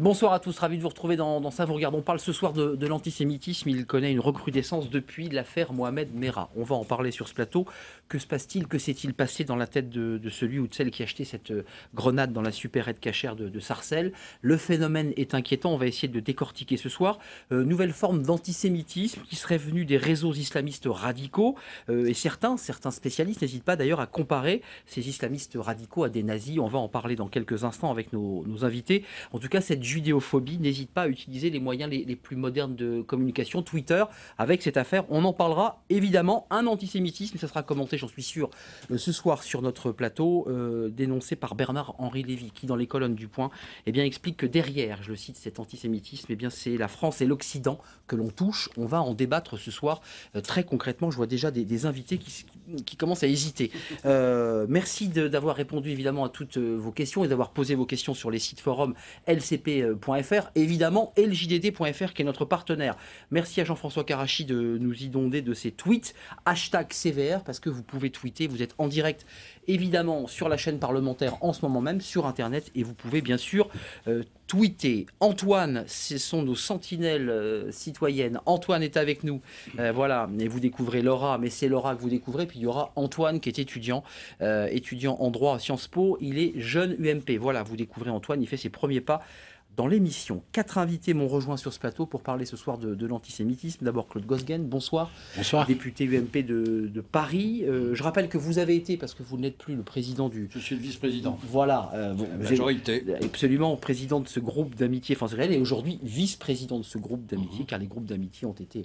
Bonsoir à tous, ravi de vous retrouver dans Ça vous regarde. On parle ce soir de l'antisémitisme. Il connaît une recrudescence depuis l'affaire Mohamed Merah. On va en parler sur ce plateau. Que se passe-t-il? Que s'est-il passé dans la tête de celui ou de celle qui a acheté cette grenade dans la supérette cachère de Sarcelles? Le phénomène est inquiétant. On va essayer de décortiquer ce soir. Nouvelle forme d'antisémitisme qui serait venue des réseaux islamistes radicaux. Et certains spécialistes n'hésitent pas d'ailleurs à comparer ces islamistes radicaux à des nazis. On va en parler dans quelques instants avec nos invités. En tout cas, cette judéophobie n'hésite pas à utiliser les moyens les plus modernes de communication, Twitter, avec cette affaire. On en parlera évidemment. Un antisémitisme, ça sera commenté, j'en suis sûr, ce soir sur notre plateau, dénoncé par Bernard-Henri Lévy, qui dans les colonnes du Point explique que derrière, je le cite, cet antisémitisme, c'est la France et l'Occident que l'on touche. On va en débattre ce soir très concrètement. Je vois déjà des invités qui commencent à hésiter. Merci d'avoir répondu évidemment à toutes vos questions et d'avoir posé vos questions sur les sites forums LCP.fr, évidemment, et le JDD.fr qui est notre partenaire. Merci à Jean-François Karachi de nous inonder de ses tweets, #CVR, parce que vous pouvez tweeter, vous êtes en direct évidemment sur la chaîne parlementaire en ce moment même, sur Internet, et vous pouvez bien sûr tweeter. Antoine, ce sont nos sentinelles citoyennes. Antoine est avec nous, voilà, et vous découvrez Laura, mais c'est Laura que vous découvrez, puis il y aura Antoine qui est étudiant en droit à Sciences Po, il est jeune UMP, voilà, vous découvrez Antoine, il fait ses premiers pas dans l'émission. 4 invités m'ont rejoint sur ce plateau pour parler ce soir de l'antisémitisme. D'abord Claude Gosguen, bonsoir. Bonsoir. Député UMP de Paris. Je rappelle que vous avez été, parce que vous n'êtes plus le président du... Je suis le vice-président. Voilà. La majorité. Absolument, président de ce groupe d'amitié France-Israël et aujourd'hui vice-président de ce groupe d'amitié, car les groupes d'amitié ont été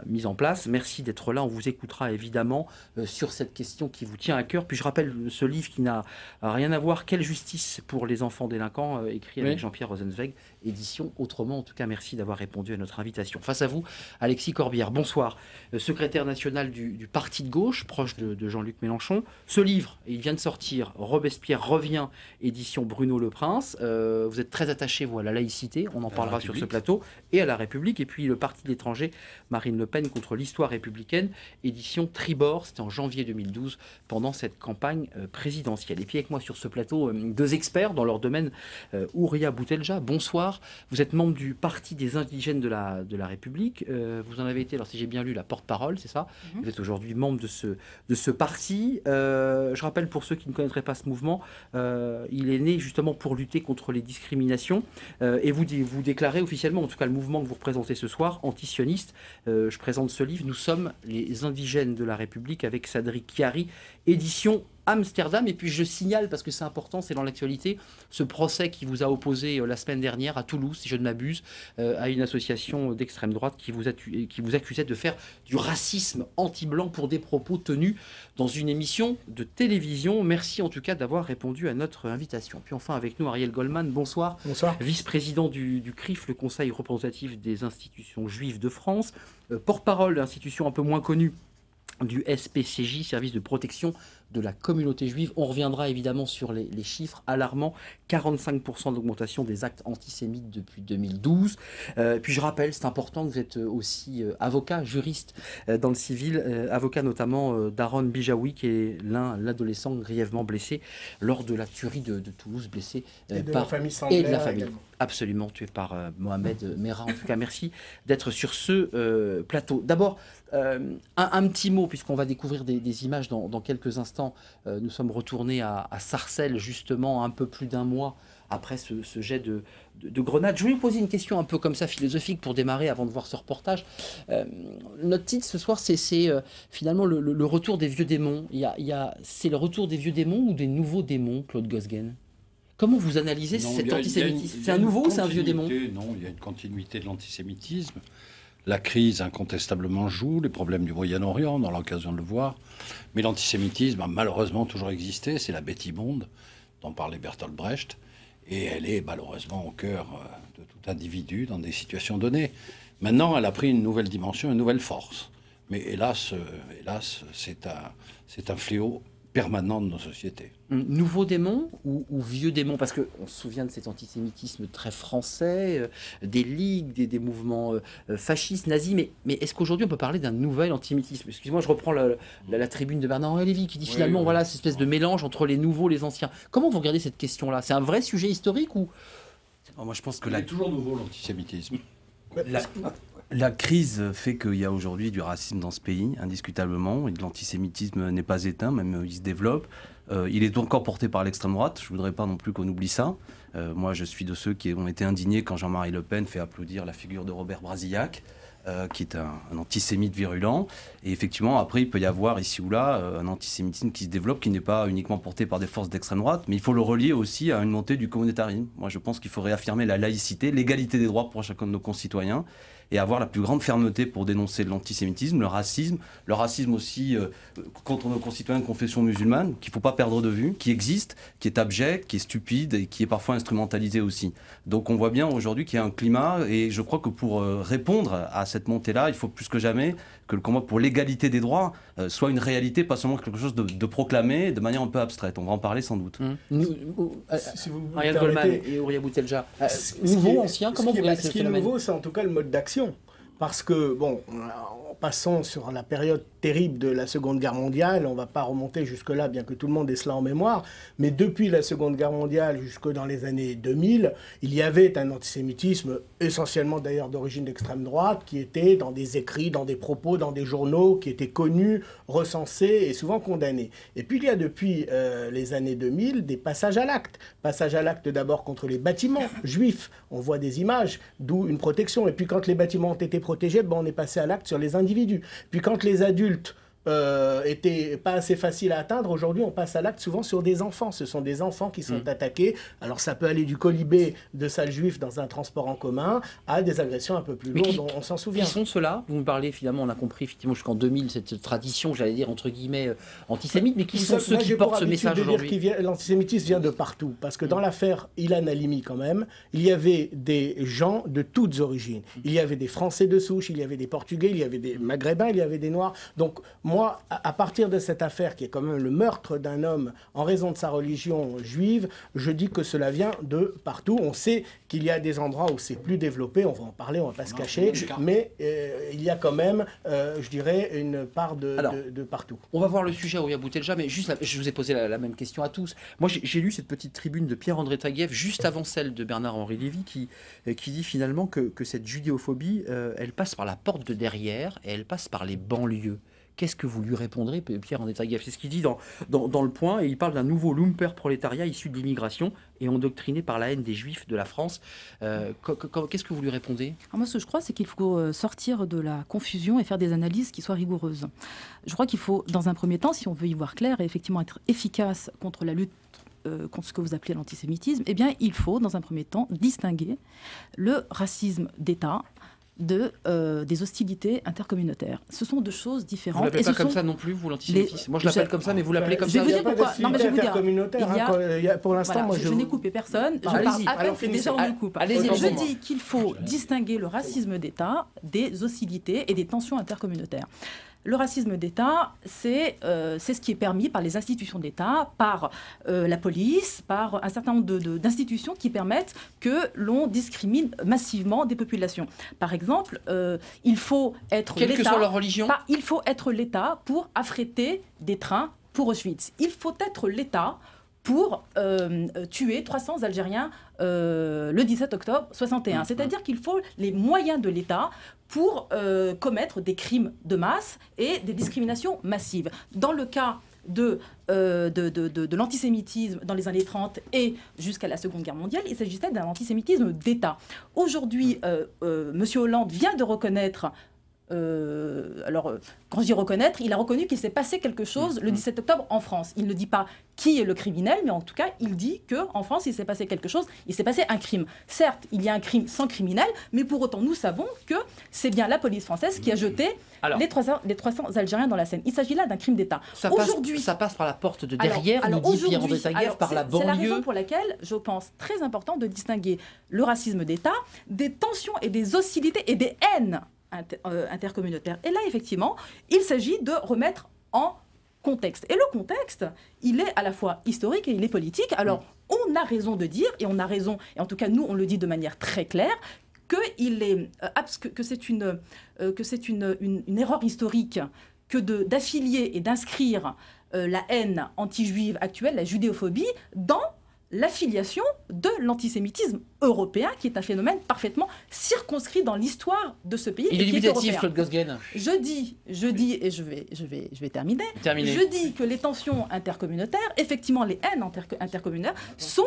mis en place. Merci d'être là. On vous écoutera évidemment sur cette question qui vous tient à cœur. Puis je rappelle ce livre qui n'a rien à voir, Quelle justice pour les enfants délinquants, écrit avec Jean-Pierre Rosenzweig, édition Autrement. En tout cas, merci d'avoir répondu à notre invitation. Face à vous, Alexis Corbière, bonsoir. Secrétaire national du Parti de gauche, proche de Jean-Luc Mélenchon. Ce livre, il vient de sortir, Robespierre revient, édition Bruno Le Prince. Vous êtes très attaché, vous, à la laïcité, on en parlera sur ce plateau, et à la République. Et puis le Parti de l'étranger, Marine Le Pen contre l'histoire républicaine, édition Tribord. C'était en janvier 2012, pendant cette campagne présidentielle. Et puis avec moi sur ce plateau, deux experts dans leur domaine, Ouria Boutelja, bonsoir. Vous êtes membre du Parti des indigènes de la République. Vous en avez été, alors si j'ai bien lu, la porte-parole, c'est ça? Vous êtes aujourd'hui membre de ce parti. Je rappelle pour ceux qui ne connaîtraient pas ce mouvement, il est né justement pour lutter contre les discriminations. Et vous déclarez officiellement, en tout cas le mouvement que vous représentez ce soir, antisioniste. Je présente ce livre, Nous sommes les indigènes de la République, avec Sadric Chiari, édition Amsterdam. Et puis je signale, parce que c'est important, c'est dans l'actualité, ce procès qui vous a opposé la semaine dernière à Toulouse, si je ne m'abuse, à une association d'extrême droite qui vous accusait de faire du racisme anti-blanc pour des propos tenus dans une émission de télévision. Merci en tout cas d'avoir répondu à notre invitation. Puis enfin avec nous Ariel Goldman, bonsoir. Bonsoir. Vice-président du CRIF, le Conseil représentatif des institutions juives de France, porte-parole d'institutions un peu moins connues du SPCJ, Service de protection de la communauté juive. On reviendra évidemment sur les chiffres alarmants, 45% d'augmentation des actes antisémites depuis 2012. Puis je rappelle, c'est important, que vous êtes aussi avocat, juriste dans le civil, avocat notamment d'Aaron Bijawi, qui est l'adolescent grièvement blessé lors de la tuerie de Toulouse, blessé par... la famille Sandler, et de la famille. Également. Absolument, tué par Mohamed Merah. En tout cas, merci d'être sur ce plateau. D'abord, un petit mot, puisqu'on va découvrir des images dans quelques instants. Nous sommes retournés à Sarcelles, justement, un peu plus d'un mois après ce jet de grenade. Je voulais vous poser une question un peu comme ça, philosophique, pour démarrer avant de voir ce reportage. Notre titre ce soir, c'est finalement le retour des vieux démons. C'est le retour des vieux démons ou des nouveaux démons, Claude Gosguen? Comment vous analysez cet antisémitisme? C'est un nouveau ou c'est un vieux démon? Non, il y a une continuité de l'antisémitisme. La crise, incontestablement, joue, les problèmes du Moyen-Orient, on a l'occasion de le voir. Mais l'antisémitisme a malheureusement toujours existé, c'est la bête immonde dont parlait Bertolt Brecht, et elle est malheureusement au cœur de tout individu dans des situations données. Maintenant, elle a pris une nouvelle dimension, une nouvelle force. Mais hélas, c'est un fléau permanent de nos sociétés. Nouveau démon ou vieux démon? Parce qu'on se souvient de cet antisémitisme très français, des ligues, des mouvements fascistes, nazis, mais est-ce qu'aujourd'hui on peut parler d'un nouvel antisémitisme? Excusez-moi, je reprends la tribune de Bernard-Henri Lévy qui dit finalement, oui. Voilà, cette espèce de mélange entre les nouveaux et les anciens. Comment vous regardez cette question-là? C'est un vrai sujet historique ou... Moi, je pense que Il est toujours nouveau, l'antisémitisme. la crise fait qu'il y a aujourd'hui du racisme dans ce pays, indiscutablement, et l'antisémitisme n'est pas éteint, même il se développe. Il est encore porté par l'extrême droite, je ne voudrais pas non plus qu'on oublie ça. Moi, je suis de ceux qui ont été indignés quand Jean-Marie Le Pen fait applaudir la figure de Robert Brasillac, qui est un antisémite virulent. Et effectivement, après, il peut y avoir ici ou là un antisémitisme qui se développe, qui n'est pas uniquement porté par des forces d'extrême droite, mais il faut le relier aussi à une montée du communautarisme. Moi, je pense qu'il faut réaffirmer la laïcité, l'égalité des droits pour chacun de nos concitoyens, et avoir la plus grande fermeté pour dénoncer l'antisémitisme, le racisme aussi contre nos concitoyens de confession musulmane, qu'il ne faut pas perdre de vue, qui existe, qui est abject, qui est stupide et qui est parfois instrumentalisé aussi. Donc on voit bien aujourd'hui qu'il y a un climat, et je crois que pour répondre à cette montée-là, il faut plus que jamais que le combat pour l'égalité des droits soit une réalité, pas seulement quelque chose de proclamé de manière un peu abstraite. On va en parler sans doute. Si vous me Ariane Goldman permettez, et Ouria Boutelja. ce Nouveau, qui est- ancien, comment vous voyez ce ce qui est phénomène? nouveau, c'est en tout cas le mode d'action. Parce que, bon, en passant sur la période terrible de la Seconde Guerre mondiale, on ne va pas remonter jusque-là, bien que tout le monde ait cela en mémoire, mais depuis la Seconde Guerre mondiale jusque dans les années 2000, il y avait un antisémitisme, essentiellement d'ailleurs d'origine d'extrême droite, qui était dans des écrits, dans des propos, dans des journaux, qui étaient connus, recensés et souvent condamnés. Et puis il y a depuis les années 2000 des passages à l'acte. Passages à l'acte d'abord contre les bâtiments juifs. On voit des images, d'où une protection. Et puis quand les bâtiments ont été protégés, ben, on est passé à l'acte sur les individus. Puis quand les adultes étaient pas assez faciles à atteindre, aujourd'hui on passe à l'acte souvent sur des enfants. Ce sont des enfants qui sont attaqués. Alors ça peut aller du colibé de salles juifs dans un transport en commun à des agressions un peu plus lourdes, on s'en souvient. Qui sont ceux-là? Vous me parlez, finalement, on a compris effectivement jusqu'en 2000 cette tradition, j'allais dire entre guillemets antisémite, mais qui sont ceux qui portent ce message aujourd'hui? L'antisémitisme vient de partout, parce que dans l'affaire Ilan Halimi quand même, il y avait des gens de toutes origines. Il y avait des Français de souche, il y avait des Portugais, il y avait des Maghrébins, il y avait des Noirs. Donc moi, à partir de cette affaire qui est quand même le meurtre d'un homme en raison de sa religion juive, je dis que cela vient de partout. On sait qu'il y a des endroits où c'est plus développé, on va en parler, on va pas se cacher, mais il y a quand même, je dirais, une part de partout. On va voir le sujet Ouria Boutelja, mais juste, je vous ai posé la même question à tous. Moi, j'ai lu cette petite tribune de Pierre-André Taguieff, juste avant celle de Bernard-Henri Lévy, qui dit finalement que cette judéophobie, elle passe par la porte de derrière et elle passe par les banlieues. Qu'est-ce que vous lui répondrez, Pierre-André Taguieff? C'est ce qu'il dit dans Le Point, et il parle d'un nouveau lumper-prolétariat issu de l'immigration et endoctriné par la haine des Juifs de la France. Qu'est-ce que vous lui répondez? Alors moi, ce que je crois, c'est qu'il faut sortir de la confusion et faire des analyses qui soient rigoureuses. Je crois qu'il faut, dans un premier temps, si on veut y voir clair et effectivement être efficace contre la lutte contre ce que vous appelez l'antisémitisme, eh bien, il faut, dans un premier temps, distinguer le racisme d'État des hostilités intercommunautaires. Ce sont deux choses différentes. Vous l'appelez et pas comme ça non plus, vous, l'antisémitisme? Moi, je l'appelle comme ça, mais vous l'appelez comme je ça. vais vous dire pourquoi. Non, mais je vais vous dire. Il y a, pour l'instant, Voilà, moi, je n'ai coupé personne. Je Allez-y, parle à alors peine que finissez. déjà on me coupe. Allez-y, Je dites-moi. dis qu'il faut distinguer le racisme d'État des hostilités et des tensions intercommunautaires. Le racisme d'État, c'est ce qui est permis par les institutions d'État, par la police, par un certain nombre d'institutions qui permettent que l'on discrimine massivement des populations. Par exemple, il faut être Quelle que soit leur religion? il faut être l'État pour affréter des trains pour Auschwitz. Il faut être l'État pour tuer 300 Algériens le 17 octobre 61. C'est-à-dire qu'il faut les moyens de l'État pour commettre des crimes de masse et des discriminations massives. Dans le cas de l'antisémitisme dans les années 30 et jusqu'à la Seconde Guerre mondiale, il s'agissait d'un antisémitisme d'État. Aujourd'hui, M. Hollande vient de reconnaître quand je dis reconnaître, il a reconnu qu'il s'est passé quelque chose le 17 octobre en France. Il ne dit pas qui est le criminel, mais en tout cas, il dit qu'en France, il s'est passé quelque chose, il s'est passé un crime. Certes, il y a un crime sans criminel, mais pour autant, nous savons que c'est bien la police française qui a jeté les 300 Algériens dans la Seine. Il s'agit là d'un crime d'État. Ça passe par la porte de derrière, nous dit Pierre-André Taguieff, par la banlieue. C'est la raison pour laquelle je pense très important de distinguer le racisme d'État des tensions et des hostilités et des haines intercommunautaire. Et là, effectivement, il s'agit de remettre en contexte. Et le contexte, il est à la fois historique et il est politique. Alors, on a raison de dire, et on a raison, et en tout cas, nous, on le dit de manière très claire, que c'est une erreur historique que d'affilier et d'inscrire la haine anti-juive actuelle, la judéophobie, dans l'affiliation de l'antisémitisme européen, qui est un phénomène parfaitement circonscrit dans l'histoire de ce pays. Il est et qui dubitatif, européen. Claude Gosguen. Je dis, et je vais terminer. Terminé. Je dis que les tensions intercommunautaires, effectivement les haines intercommunautaires, sont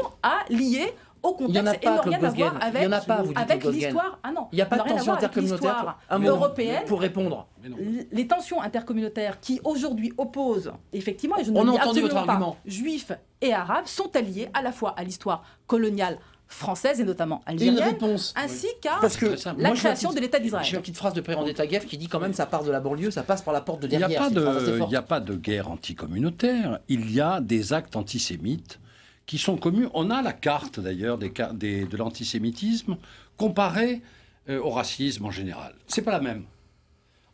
liées au Il y en a contexte et pas, n'ont rien Claude à voir Gosguen. avec, Il y en a pas, vous dites, avec Claude Gosguen. l'histoire. Ah non, Il n'y a pas de n'a rien à tension voir avec intercommunautaire. l'histoire Un mot européenne. pour répondre. Mais non. Les tensions intercommunautaires qui aujourd'hui opposent, effectivement, et je ne On le a dis entendu absolument votre pas, argument. juifs et arabes, sont alliés à la fois à l'histoire coloniale française et notamment Et une algérienne, réponse. ainsi qu'à Parce que Très simple. la moi, création de l'État J'ai d'Israël. une petite phrase de Président Taguieff qui dit quand même ça part de la banlieue, ça passe par la porte de Il n'y a, derrière. pas C'est une phrase assez de, forte. il y a pas de guerre anticommunautaire, il y a des actes antisémites qui sont communs. On a la carte d'ailleurs de l'antisémitisme comparée au racisme en général. C'est pas la même.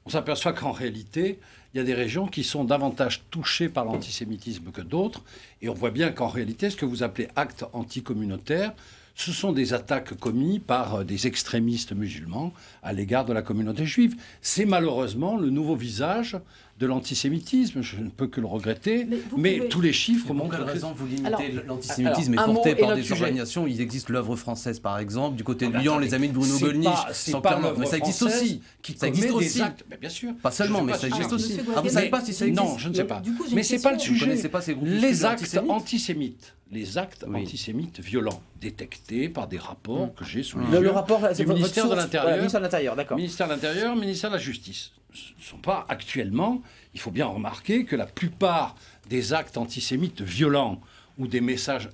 On s'aperçoit qu'en réalité, il y a des régions qui sont davantage touchées par l'antisémitisme que d'autres. Et on voit bien qu'en réalité, ce que vous appelez actes anticommunautaires, ce sont des attaques commises par des extrémistes musulmans à l'égard de la communauté juive. C'est malheureusement le nouveau visage de l'antisémitisme. Je ne peux que le regretter. Mais vous Mais pouvez- tous les chiffres Pour montrent quelle que... raison vous limitez Alors, l'antisémitisme alors, est un porté mot et par notre des sujet. organisations. Il existe l'œuvre française, par exemple, du côté de Ah, Lyon, attendez, les amis de Bruno c'est Gollnisch pas- c'est sont pas clairement. l'œuvre Mais ça existe française aussi. qui Ça existe commet aussi. des actes. Mais bien sûr. Pas seulement, Je mais sais ça pas existe si- aussi. Monsieur Ah, vous ne savez Gosguen, pas si ça existe? Non, je ne sais pas. Du coup, j'ai Mais une c'est pas le question. Vous sujet. connaissez pas ces groupuscules Les actes antisémites antisémites, les actes Oui. antisémites violents détectés par des rapports que j'ai sous les Le yeux rapport, c'est du votre ministère de source. l'Intérieur. Voilà, ministère de l'Intérieur, d'accord. Ministère de l'Intérieur, ministère de la Justice. Ce ne sont pas actuellement, il faut bien remarquer que la plupart des actes antisémites violents ou des messages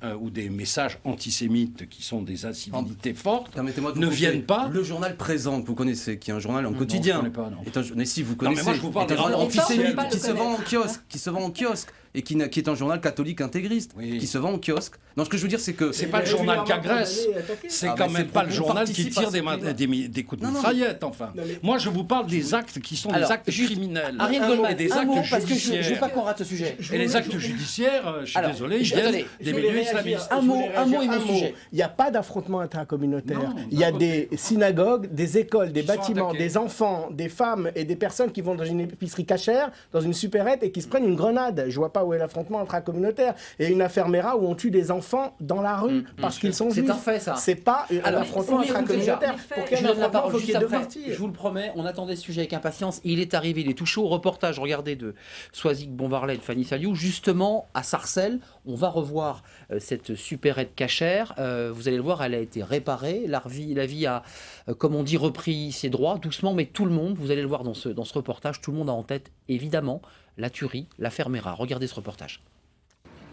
antisémites qui sont des incivilités fortes Permettez-moi de vous ne couper. viennent pas. Le journal Présent, que vous connaissez, qui est un journal en Non, quotidien. je connais pas, non. Mais si, vous Non, connaissez. mais moi, je vous parle est un des journal rapports antisémite officiels. qui se vend en kiosque, et qui est un journal catholique intégriste, Oui. qui se vend en kiosque. Non, ce que je veux dire, c'est que C'est pas le journal qu'agresse. C'est Ah, quand mais même c'est pas pour le qu'on journal qui participe à tire ce des climat. coups de Non, non, mitraillette, enfin. Non, mais- Moi, je vous parle des actes qui sont Alors, des actes juste criminels. Ariel Et Goldman, des un actes mot, parce que je judiciaires. veux pas qu'on rate ce sujet. Et les actes judiciaires, je suis Alors, désolé, ils attendez, viennent Je des voulais milieux réagir. islamistes. Un Je mot, voulais un mot et réagir. mon sujet. Il n'y a pas d'affrontement intercommunautaire. Non, Il y a non. des synagogues, des écoles, des Qui sont bâtiments, attaqués. des enfants, des femmes et des personnes qui vont dans une épicerie cachère, dans une supérette et qui se prennent une grenade. Je vois pas où est l'affrontement intracommunautaire. Et une affaire Mera où on tue des enfants dans la rue parce qu'ils sont C'est juifs. un fait, ça. C'est pas un Alors, affrontement on l'écoute intracommunautaire. déjà. Pour Je qu'il y Je ait vous un donne la affrontement, parole il faut juste qu'il y ait deux après. parties. Je vous le promets, on attendait ce sujet avec impatience. Il est arrivé, il est tout chaud. Reportage, regardez, de Soazic Bonvarlet et de Fanny Saliou. Justement, à Sarcelles, on va revoir cette supérette cachère. Vous allez le voir, elle a été réparée. La vie a, comme on dit, repris ses droits, doucement, mais tout le monde, vous allez le voir dans ce reportage, tout le monde a en tête, évidemment, la tuerie, l'affaire Mera. Regardez ce reportage.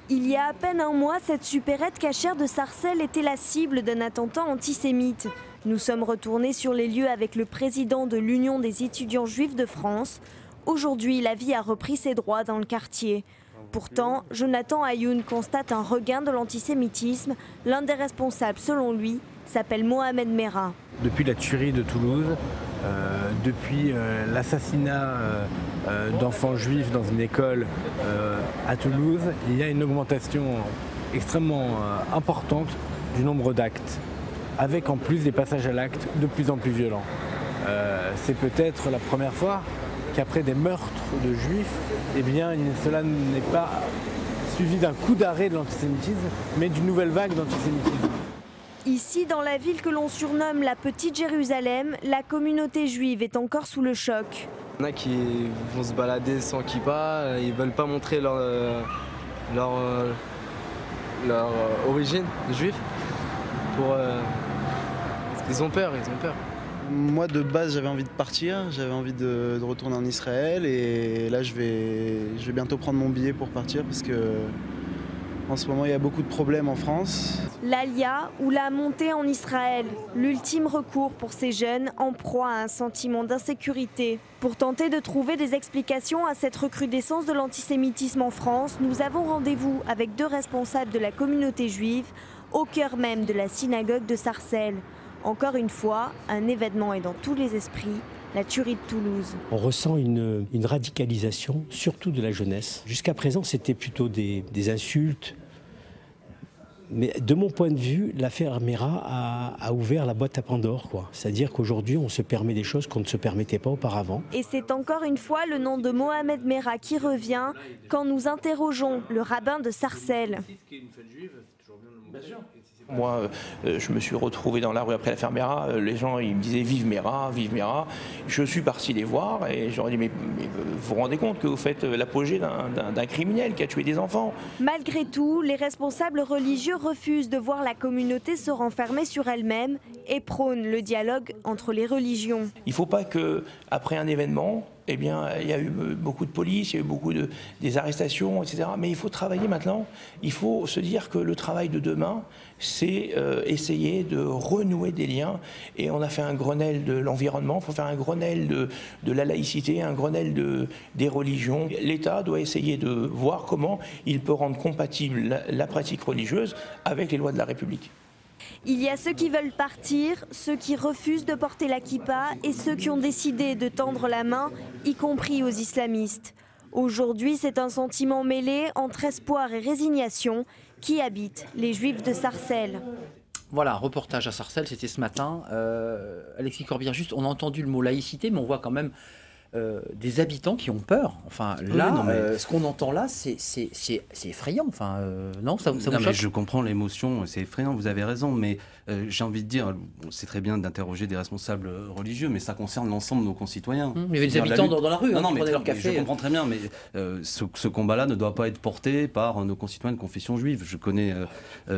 Il y a à peine un mois, cette supérette cachère de Sarcelles était la cible d'un attentat antisémite. Nous sommes retournés sur les lieux avec le président de l'Union des étudiants juifs de France. Aujourd'hui, la vie a repris ses droits dans le quartier. Pourtant, Jonathan Ayoun constate un regain de l'antisémitisme. L'un des responsables, selon lui, s'appelle Mohamed Mera. Depuis la tuerie de Toulouse, depuis l'assassinat d'enfants juifs dans une école à Toulouse, il y a une augmentation extrêmement importante du nombre d'actes, avec en plus des passages à l'acte de plus en plus violents. C'est peut-être la première fois qu'après des meurtres de juifs, eh bien, cela n'est pas suivi d'un coup d'arrêt de l'antisémitisme, mais d'une nouvelle vague d'antisémitisme. Ici, dans la ville que l'on surnomme la Petite Jérusalem, la communauté juive est encore sous le choc. Il y en a qui vont se balader sans kippa, ils veulent pas montrer leur origine juive. Ils ont peur. Moi de base j'avais envie de partir, j'avais envie de retourner en Israël et là je vais bientôt prendre mon billet pour partir parce que en ce moment il y a beaucoup de problèmes en France. L'Alia ou la montée en Israël, l'ultime recours pour ces jeunes en proie à un sentiment d'insécurité. Pour tenter de trouver des explications à cette recrudescence de l'antisémitisme en France, nous avons rendez-vous avec deux responsables de la communauté juive au cœur même de la synagogue de Sarcelles. Encore une fois, un événement est dans tous les esprits, la tuerie de Toulouse. On ressent une radicalisation, surtout de la jeunesse. Jusqu'à présent, c'était plutôt des insultes, Mais de mon point de vue, l'affaire Mera a ouvert la boîte à Pandore, quoi. C'est-à-dire qu'aujourd'hui, on se permet des choses qu'on ne se permettait pas auparavant. Et c'est encore une fois le nom de Mohamed Merah qui revient quand nous interrogeons le rabbin de Sarcelles. Moi, je me suis retrouvé dans la rue après l'affaire Merah. Les gens, ils me disaient « Vive Merah, vive Merah ». Je suis parti les voir et je leur ai dit « Mais vous vous rendez compte que vous faites l'apogée d'un criminel qui a tué des enfants ?» Malgré tout, les responsables religieux refusent de voir la communauté se renfermer sur elle-même et prônent le dialogue entre les religions. Il ne faut pas qu'après un événement, eh bien, il y a eu beaucoup de police, il y a eu beaucoup des arrestations, etc. Mais il faut travailler maintenant. Il faut se dire que le travail de demain, c'est essayer de renouer des liens. Et on a fait un Grenelle de l'environnement, il faut faire un Grenelle de la laïcité, un Grenelle des religions. L'État doit essayer de voir comment il peut rendre compatible la pratique religieuse avec les lois de la République. Il y a ceux qui veulent partir, ceux qui refusent de porter la kippa et ceux qui ont décidé de tendre la main, y compris aux islamistes. Aujourd'hui, c'est un sentiment mêlé entre espoir et résignation qui habite les Juifs de Sarcelles. Voilà, reportage à Sarcelles, c'était ce matin. Alexis Corbière, juste, on a entendu le mot laïcité, mais on voit quand même des habitants qui ont peur. Enfin, là, ce qu'on entend là, c'est effrayant. Enfin, non, ça vous choque ? Je comprends l'émotion, c'est effrayant, vous avez raison, mais j'ai envie de dire, c'est très bien d'interroger des responsables religieux, mais ça concerne l'ensemble de nos concitoyens. Il y avait des habitants dans la rue qui prenaient leur café. Je comprends très bien, mais ce combat-là ne doit pas être porté par nos concitoyens de confession juive. Je connais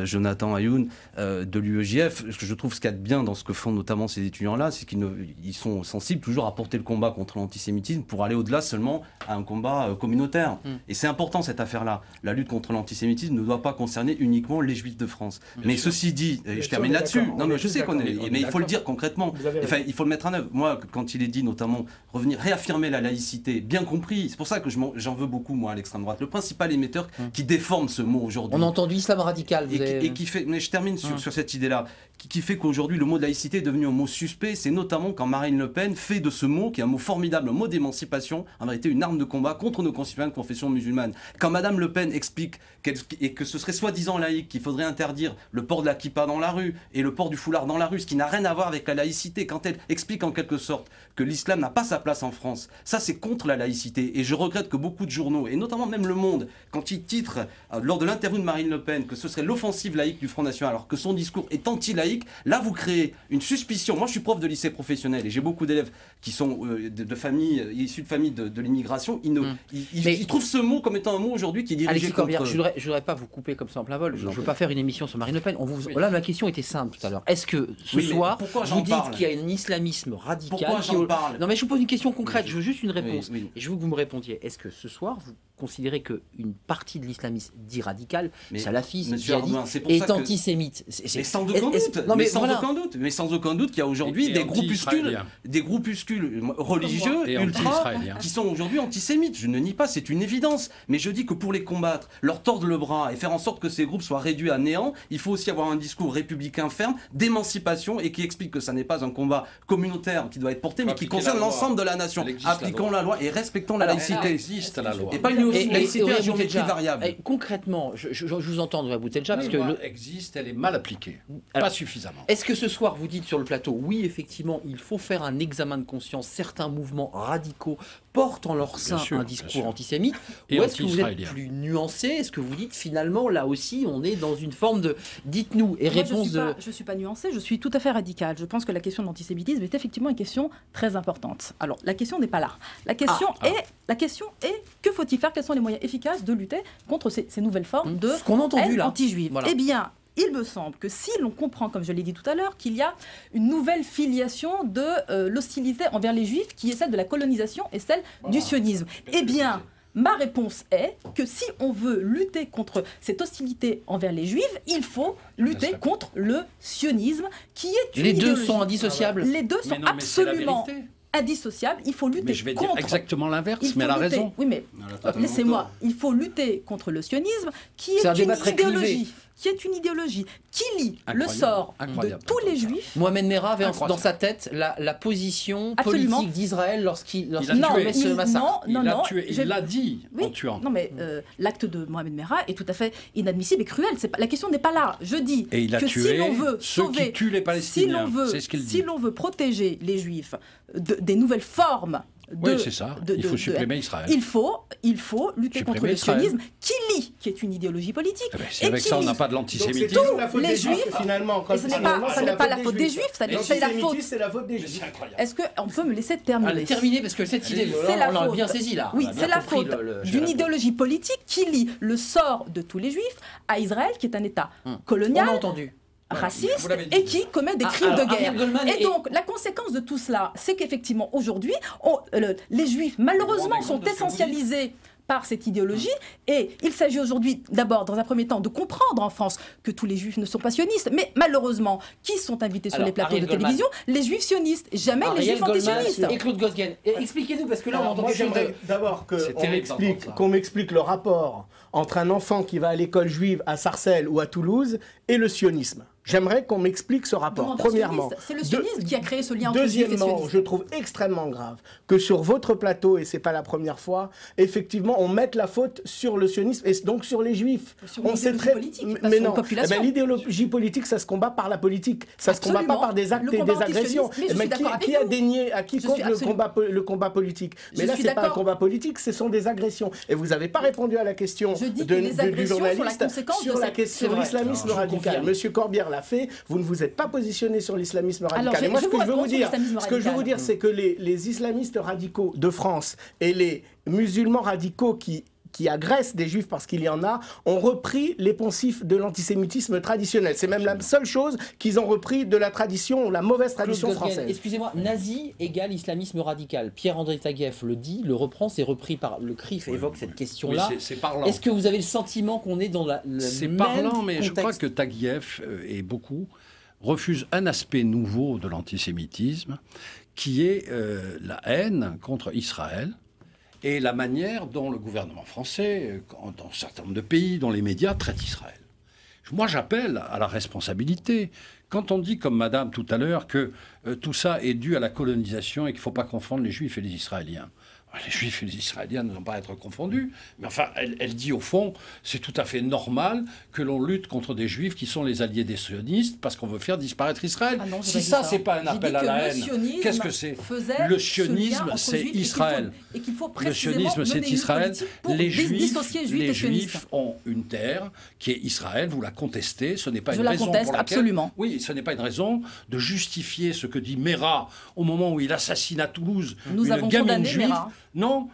Jonathan Ayoun de l'UEJF. Je trouve ce qu'il y a de bien dans ce que font notamment ces étudiants-là, c'est qu'ils sont sensibles toujours à porter le combat contre l'antisémitisme pour aller au-delà seulement à un combat communautaire. Et c'est important cette affaire-là. La lutte contre l'antisémitisme ne doit pas concerner uniquement les Juifs de France. Mais ceci dit, je termine là-dessus. Non, mais je sais qu'on est, mais il faut le dire concrètement. Enfin, il faut le mettre en œuvre. Moi, quand il est dit notamment réaffirmer la laïcité, bien compris. C'est pour ça que j'en veux beaucoup moi à l'extrême droite. Le principal émetteur qui déforme ce mot aujourd'hui. On a entendu islam radical. Et qui fait. Mais je termine sur cette idée-là. Qui fait qu'aujourd'hui le mot de laïcité est devenu un mot suspect. C'est notamment quand Marine Le Pen fait de ce mot, qui est un mot formidable, un mot d'émancipation, en vérité une arme de combat contre nos concitoyens de confession musulmane. Quand Madame Le Pen explique que ce serait soi-disant laïque, qu'il faudrait interdire le port de la kippa dans la rue et le port du foulard dans la rue, ce qui n'a rien à voir avec la laïcité, quand elle explique en quelque sorte que l'islam n'a pas sa place en France, ça c'est contre la laïcité. Et je regrette que beaucoup de journaux, et notamment même Le Monde, quand ils titrent lors de l'interview de Marine Le Pen que ce serait l'offensive laïque du Front National, alors que son discours est anti-laïque, là vous créez une suspicion. Moi je suis prof de lycée professionnel et j'ai beaucoup d'élèves qui sont de familles issus de familles de l'immigration, ils trouvent ce mot comme étant un mot aujourd'hui qui est dirigé Alexis Corbière, je ne voudrais pas vous couper comme ça en plein vol. Je ne veux pas faire une émission sur Marine Le Pen. Là, ma question était simple tout à l'heure. Est-ce que ce soir, vous dites qu'il y a un islamisme radical? Pourquoi j'en parle? Non, mais je vous pose une question concrète. Je veux juste une réponse. Et je veux que vous me répondiez. Est-ce que ce soir, vous considérez qu'une partie de l'islamisme dit radical, salafiste, djihadiste, est antisémite? Mais sans aucun doute. Non, mais sans aucun doute. Mais sans aucun doute qu'il y a aujourd'hui des groupuscules religieux ultra qui sont aujourd'hui antisémites. Je ne nie pas, c'est une évidence. Mais je dis que pour les combattre, leur tordre le bras et faire en sorte que ces groupes soient réduits à néant, il faut aussi avoir un discours républicain ferme, d'émancipation et qui explique que ça n'est pas un combat communautaire qui doit être porté, mais qui concerne l'ensemble de la nation. Appliquons la loi et respectons la laïcité. Existe la loi. Et pas une laïcité à géométrie variable. Concrètement, je vous entends, Boutelja, parce que la loi existe, elle est mal appliquée. Pas suffisamment. Est-ce que ce soir, vous dites sur le plateau, oui, effectivement, il faut faire un examen de conscience, certains mouvements radicaux portent en leur sein un discours antisémite, ou est-ce que vous êtes plus nuancé? Est-ce que vous dites finalement là aussi on est dans une forme de dites-nous et réponse de... Je ne suis pas nuancée, je suis tout à fait radicale. Je pense que la question de l'antisémitisme est effectivement une question très importante. Alors la question n'est pas là. La question est que faut-il faire? Quels sont les moyens efficaces de lutter contre ces nouvelles formes de haine anti-juive? Eh bien, il me semble que si l'on comprend, comme je l'ai dit tout à l'heure, qu'il y a une nouvelle filiation de l'hostilité envers les juifs qui est celle de la colonisation et celle du sionisme, eh bien, ma réponse est que si on veut lutter contre cette hostilité envers les juifs, il faut lutter contre le sionisme qui est une idéologie. Les deux sont indissociables. Les deux sont absolument indissociable, il faut lutter contre... Mais je vais dire exactement l'inverse, mais elle a raison. Oui, mais laissez-moi. Il faut lutter contre le sionisme, qui est une idéologie. qui est une idéologie qui lie le Incroyable, sort incroyable. de tous les juifs. Mohamed Merah avait Incroyable. dans sa tête la position Absolument. politique d'Israël lorsqu'il a tué ce massacre. Il l'a tué, il l'a dit Oui. en tuant. Non, mais l'acte de Mohamed Merah est tout à fait inadmissible et cruel. La question n'est pas là. Je dis Et il a que tué si l'on veut ceux sauver, qui tuent les Palestiniens. C'est ce qu'il dit. si l'on veut protéger les Juifs des nouvelles formes de, Oui, c'est ça. Il faut supprimer Israël. il faut lutter contre le Israël. sionisme qui est une idéologie politique. Eh ben, si avec ça, on n'a pas de Donc l'antisémitisme. c'est toujours la faute les des Juifs, Juifs, finalement. et ce n'est pas la faute des Juifs, c'est la faute. L'antisémitisme, c'est la faute des Juifs. C'est incroyable. Est-ce qu'on peut me laisser terminer? Allez, terminer, parce que cette idée, C'est la on l'a faute. bien saisie là. Oui, On a bien c'est la compris faute d'une idéologie politique qui lie le sort de tous les Juifs à Israël, qui est un État On a colonial, entendu. raciste vous l'avez dit. et qui commet des crimes alors, de guerre. Ariel Goldman Et est- donc, la conséquence de tout cela, c'est qu'effectivement, aujourd'hui, les Juifs, malheureusement, sont essentialisés par cette idéologie. Et il s'agit aujourd'hui, d'abord, dans un premier temps, de comprendre en France que tous les Juifs ne sont pas sionistes. Mais malheureusement, qui sont invités sur Alors, les plateaux Ariel de Goldman. télévision? Les Juifs sionistes. Jamais les Ariel Juifs Goldman antisionistes. et Claude Gosguen. Expliquez-nous, parce que là, on Alors, entend moi, quelque chose de... j'aimerais d'abord C'est terrible d'entendre ça. qu'on m'explique le rapport entre un enfant qui va à l'école juive à Sarcelles ou à Toulouse et le sionisme. J'aimerais qu'on m'explique ce rapport, Demandeur premièrement. sioniste. C'est le sionisme qui a créé ce lien entre Juifs et Deuxièmement, sionistes. je trouve extrêmement grave que sur votre plateau, et c'est pas la première fois, effectivement, on mette la faute sur le sionisme et donc sur les Juifs. Sur On sait l'idéologie politique, pas mais sur non. la population. Eh ben, l'idéologie politique, ça se combat par la politique. Ça se combat pas Absolument. par des actes Le et combat des agressions. antisioniste, mais je Eh ben, suis d'accord avec qui a vous. dénié à Je quiconque suis absolument- le combat politique? Mais Je là, suis c'est pas un d'accord. combat politique, ce sont des agressions. Et vous n'avez pas répondu à la question Je dis que du les agressions sont la journaliste conséquence sur de la cette- question c'est de vrai. l'islamisme Non, je radical. confirme. Monsieur Corbière l'a fait. Vous ne vous êtes pas positionné sur l'islamisme radical. Alors, Et moi, je ce que vous je veux réponds vous sur dire, l'islamisme ce que je veux vous radical. dire, c'est que les islamistes radicaux de France et les musulmans radicaux qui agressent des juifs parce qu'il y en a, ont repris les poncifs de l'antisémitisme traditionnel. C'est même la seule chose qu'ils ont repris de la tradition, la mauvaise tradition Claude Gosguen, française. excusez-moi, nazi égale islamisme radical. Pierre-André Taguieff le dit, le reprend, c'est repris par le CRIF, évoque cette Oui, question-là. c'est parlant. Est-ce que vous avez le sentiment qu'on est dans le C'est même parlant, mais je crois contexte que Taguieff et beaucoup refusent un aspect nouveau de l'antisémitisme, qui est la haine contre Israël et la manière dont le gouvernement français, dans un certain nombre de pays, dont les médias traitent Israël. Moi, j'appelle à la responsabilité. Quand on dit, comme Madame tout à l'heure, que tout ça est dû à la colonisation et qu'il ne faut pas confondre les Juifs et les Israéliens. Les Juifs et les Israéliens ne vont pas être confondus. Mais enfin, elle dit au fond, c'est tout à fait normal que l'on lutte contre des Juifs qui sont les alliés des sionistes parce qu'on veut faire disparaître Israël. Ah non, j'ai Si pas dit ça, ça. c'est pas un J'ai appel dit à que la le haine, sionisme qu'est-ce que c'est? faisait Le ce lien sionisme, entre c'est Juifs et qu'il faut- Israël. et qu'il faut Le précisément sionisme, c'est mener une Israël. politique pour Les Juifs, dissocier Juifs les et sionistes. Juifs ont une terre qui est Israël. Vous la contestez. Ce n'est pas Je une la raison conteste pour laquelle. absolument. Oui, ce n'est pas une raison de justifier ce que dit Merah au moment où il assassine à Toulouse Nous une avons gamine condamné juive. Merah. Non,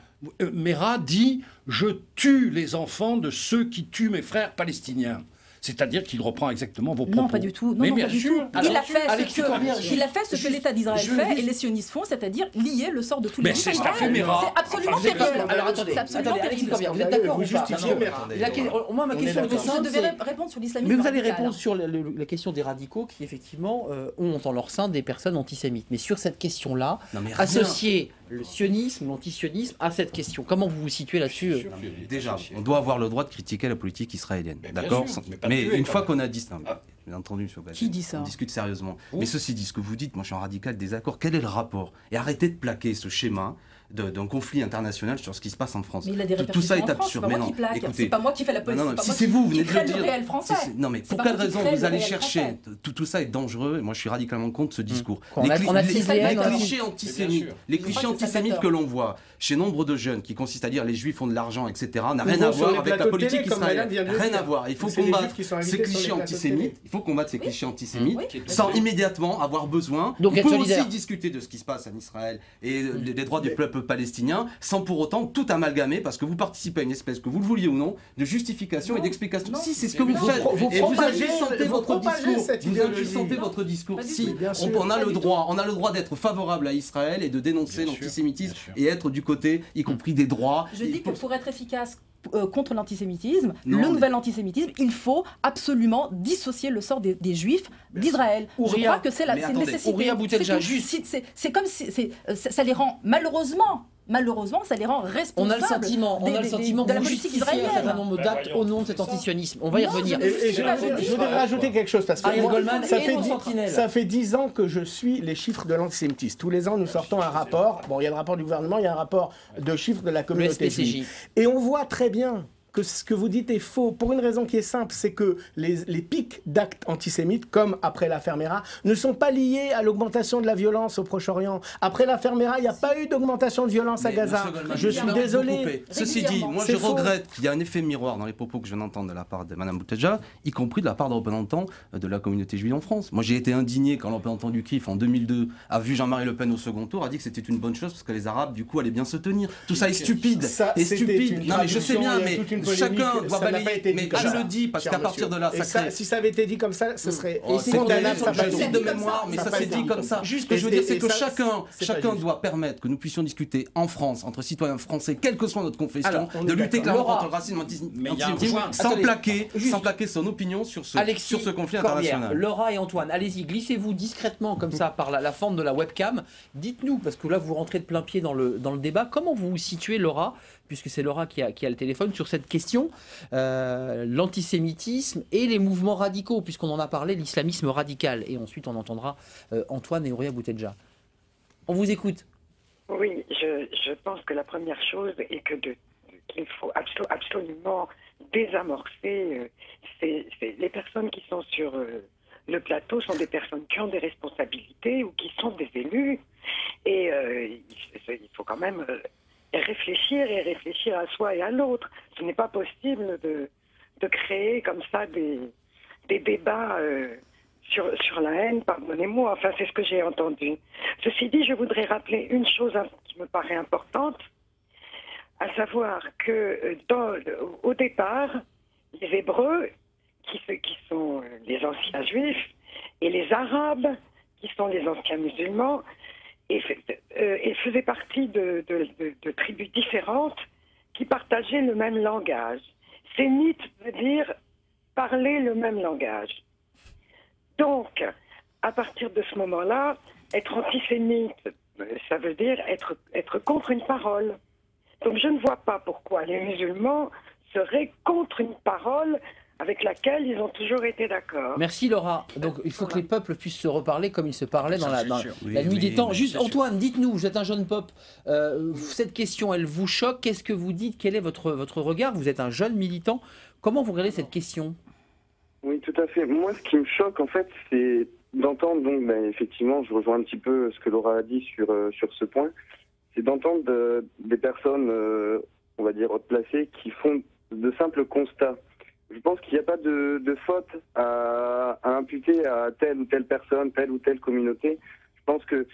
Merah dit « Je tue les enfants de ceux qui tuent mes frères palestiniens ». C'est-à-dire qu'il reprend exactement vos propos. Non, pas du tout. Non, Mais non, bien pas du sûr. tout. Alors, Il a fait Alexis ce Corbière, que l'État d'Israël je- fait et les sionistes font, c'est-à-dire lier le sort de tous les Mais Juifs c'est à ce qu'a Israël. fait Merah. C'est absolument Enfin, terrible. Alors attendez, C'est absolument Alexis terrible. Corbière, vous êtes d'accord Vous ou pas justifiez Non, non. Merah. Moi, ma On est question est d'accord. simple, Je devais c'est- répondre sur l'islamisme Mais vous allez radical. répondre sur la question des radicaux qui, effectivement, ont en leur sein des personnes antisémites. Mais sur cette question-là, Non, mais rien. associer le sionisme, l'antisionisme à cette question, comment vous vous situez là-dessus Déjà, on doit avoir le droit de critiquer la politique israélienne, Mais bien d'accord? sûr, mais pas Mais tuer, une quand fois même. qu'on a dit ça, bien entendu, monsieur Gosguen, Qui dit ça? on discute sérieusement. Mais ceci dit, ce que vous dites, moi je suis en radical désaccord. Quel est le rapport? Et arrêtez de plaquer ce schéma d'un conflit international sur ce qui se passe en France. Mais il a des Tout ça répercussions est en France, absurde. c'est pas Mais moi non, qui plaque, écoutez. c'est pas moi qui fais la politique, Non, c'est pas si moi c'est vous, vous qui venez de crée le le dire. réel français. Non, mais C'est pour pas quelle moi qui raison crée vous le allez réel chercher français. tout ça est dangereux. Moi, je suis radicalement contre ce discours. On a Les ciblé, clichés Bien antisémites, sûr. les Je clichés crois que c'est antisémites salvateur. que l'on voit chez nombre de jeunes, qui consistent à dire les juifs ont de l'argent, etc., n'a Ou rien vont à sur voir les avec la plateaux de politique télé, comme madame israélienne. vient de le Rien dire. à voir. Il faut C'est les combattre juifs qui sont ces invités sur les clichés plateaux de antisémites. télé. Il faut combattre ces clichés antisémites Oui. sans immédiatement avoir besoin. Donc On être peut solidaire. aussi discuter de ce qui se passe en Israël et des droits du peuple palestinien sans pour autant tout amalgamer parce que vous participez à une espèce, que vous le vouliez ou non, de justification et d'explication. non. Si, c'est ce que vous Vous faites. pro- vous Et vous propagez- agissez vous votre propagez discours. cette Vous idéologie. agissez votre discours. Pas du Si, tout. Bien sûr. on a Pas le du droit, on a le droit d'être favorable à Israël et de dénoncer Bien sûr, l'antisémitisme bien sûr. et être du côté, y compris des droits. Je dis que pour être efficace contre l'antisémitisme, Non, le mais- nouvel antisémitisme, il faut absolument dissocier le sort des Juifs d'Israël. Je Ouria, crois que c'est mais c'est une attendez, nécessité. Ouria Boutelja, C'est tout. juste. C'est comme si ça les rend malheureusement malheureusement, ça les rend responsables. On a le sentiment, de la que vous politique justifiez un certain israélienne. nombre d'actes au nom de cet antisionisme. On va y revenir. Et je voudrais rajouter quelque chose, parce que Ariel moi, Goldman ça et nos sentinelles. fait 10 ans que je suis les chiffres de l'antisémitisme. Tous les ans, nous sortons un rapport. Bon, il y a le rapport du gouvernement, il y a un rapport de chiffres de la communauté juive. Et on voit très bien que ce que vous dites est faux, pour une raison qui est simple, c'est que les pics d'actes antisémites, comme après l'affaire Mera, ne sont pas liés à l'augmentation de la violence au Proche-Orient. Après l'affaire Mera, il n'y a pas eu d'augmentation de violence à Gaza. Je suis désolé. Ceci dit, moi je regrette qu'il y a un effet miroir dans les propos que je viens d'entendre de la part de Mme Boutadja, y compris de la part de représentants de la communauté juive en France. Moi j'ai été indigné quand le représentant du CRIF en 2002 a vu Jean-Marie Le Pen au second tour, a dit que c'était une bonne chose parce que les Arabes du coup allaient bien se tenir. Tout ça est stupide. Non mais je sais bien, mais chacun doit balayer, mais je le dis parce qu'à partir de là, si ça avait été dit comme ça, ce serait condamnable. Je sais de mémoire, mais ça s'est dit comme ça. Juste ce que je veux dire, c'est que chacun doit permettre que nous puissions discuter en France, entre citoyens français, quelle que soit notre confession, de lutter clairement contre le racisme antisémite, sans plaquer son opinion sur ce conflit international. Laura et Antoine, allez-y, glissez-vous discrètement comme ça par la fente de la webcam. Dites-nous, parce que là vous rentrez de plein pied dans le débat, comment vous vous situez, Laura, puisque c'est Laura qui a le téléphone, sur cette question, l'antisémitisme et les mouvements radicaux, puisqu'on en a parlé, l'islamisme radical. Et ensuite, on entendra Antoine et Ouria Boutadja. On vous écoute. Oui, je pense que la première chose est qu'il faut absolument désamorcer. Les personnes qui sont sur le plateau sont des personnes qui ont des responsabilités ou qui sont des élus. Et il faut quand même... réfléchir à soi et à l'autre. Ce n'est pas possible de créer comme ça des débats sur la haine, pardonnez-moi, enfin c'est ce que j'ai entendu. Ceci dit, je voudrais rappeler une chose qui me paraît importante, à savoir que au départ, les Hébreux, qui sont les anciens Juifs, et les Arabes, qui sont les anciens musulmans, et faisaient partie de tribus différentes qui partageaient le même langage. Sémite veut dire parler le même langage. Donc, à partir de ce moment-là, être antisémite, ça veut dire être contre une parole. Donc je ne vois pas pourquoi les musulmans seraient contre une parole avec laquelle ils ont toujours été d'accord. Merci Laura. Donc il faut que les peuples puissent se reparler comme ils se parlaient dans la nuit des temps. Juste Antoine, dites-nous, vous êtes un jeune pop, cette question elle vous choque, qu'est-ce que vous dites, quel est votre regard? Vous êtes un jeune militant, comment vous regardez cette question? Oui, tout à fait. Moi ce qui me choque en fait c'est d'entendre, donc effectivement je rejoins un petit peu ce que Laura a dit sur ce point, c'est d'entendre des personnes, on va dire haut placées, qui font de simples constats. Je pense qu'il n'y a pas de faute à imputer à telle ou telle personne, telle ou telle communauté. Je pense que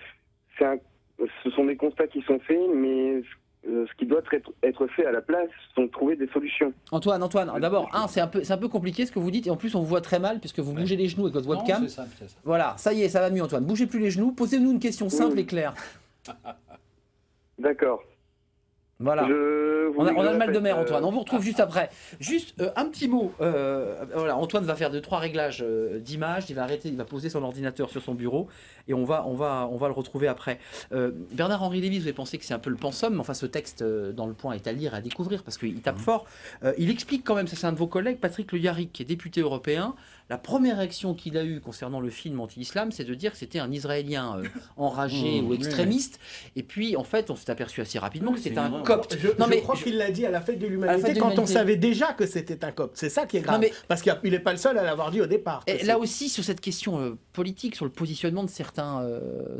ce sont des constats qui sont faits, mais ce qui doit être fait à la place, sont de trouver des solutions. Antoine, d'abord, c'est un peu compliqué ce que vous dites, et en plus on vous voit très mal puisque vous bougez les genoux avec votre webcam. C'est ça. Voilà, ça y est, ça va mieux Antoine. Bougez plus les genoux, posez-nous une question simple et claire. D'accord. Voilà. On a le mal de mer, Antoine. On vous retrouve juste après. Juste un petit mot. Voilà, Antoine va faire 2-3 réglages d'image. Il va poser son ordinateur sur son bureau et on va le retrouver après. Bernard-Henri Lévy, vous avez pensé que c'est un peu le pensum, mais enfin ce texte dans Le Point est à lire et à découvrir parce qu'il tape fort. Il explique quand même, ça c'est un de vos collègues, Patrick Le Yarrick, qui est député européen. La première réaction qu'il a eue concernant le film anti-islam, c'est de dire que c'était un Israélien enragé ou extrémiste. Et puis, en fait, on s'est aperçu assez rapidement que c'était un copte. Je crois qu'il l'a dit à la fête de l'humanité quand on savait déjà que c'était un copte. C'est ça qui est grave. Parce qu'il n'est pas le seul à l'avoir dit au départ. Et là aussi, sur cette question politique, sur le positionnement de certains